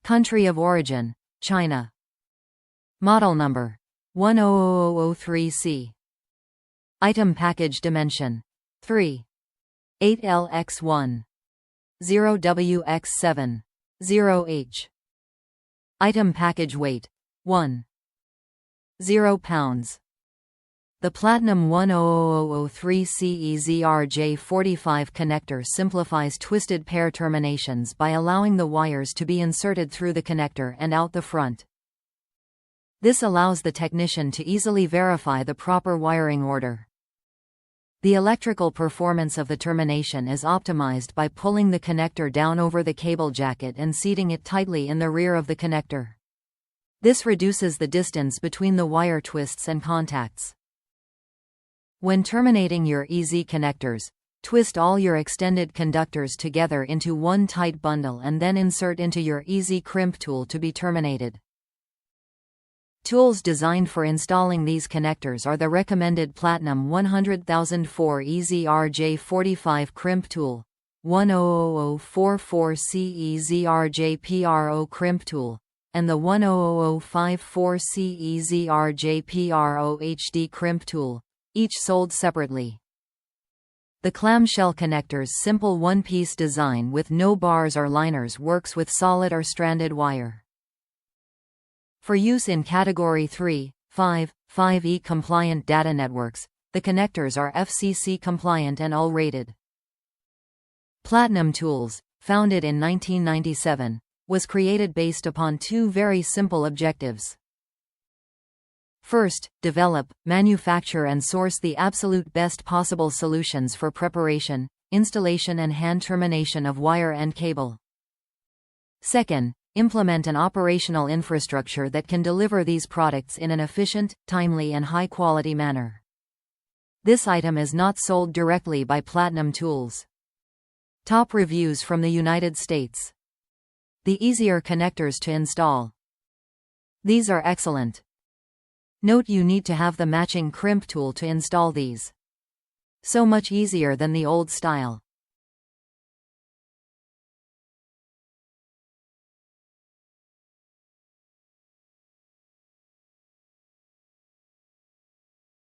Country of origin: China. Model number: 100003C. Item package dimension: 3. 8L×1. 0W×7. 0H. Item package weight: 1. 0 pounds. The Platinum 100003C EZ-RJ45 connector simplifies twisted pair terminations by allowing the wires to be inserted through the connector and out the front. This allows the technician to easily verify the proper wiring order. The electrical performance of the termination is optimized by pulling the connector down over the cable jacket and seating it tightly in the rear of the connector. This reduces the distance between the wire twists and contacts. When terminating your EZ connectors, twist all your extended conductors together into one tight bundle and then insert into your EZ Crimp Tool to be terminated. Tools designed for installing these connectors are the recommended Platinum 100,004 EZ-RJ45 Crimp Tool, 100044C EZ-RJPRO Crimp Tool, and the 100054C EZ-RJPRO HD Crimp Tool, each sold separately. The clamshell connector's simple one-piece design with no bars or liners works with solid or stranded wire. For use in Category 3, 5, 5E compliant data networks, the connectors are FCC compliant and UL rated. Platinum Tools, founded in 1997, was created based upon two very simple objectives. First, develop, manufacture and source the absolute best possible solutions for preparation, installation and hand termination of wire and cable. Second, implement an operational infrastructure that can deliver these products in an efficient, timely and high-quality manner. This item is not sold directly by Platinum Tools. Top reviews from the United States. The easier connectors to install. These are excellent. Note you need to have the matching crimp tool to install these. So much easier than the old style.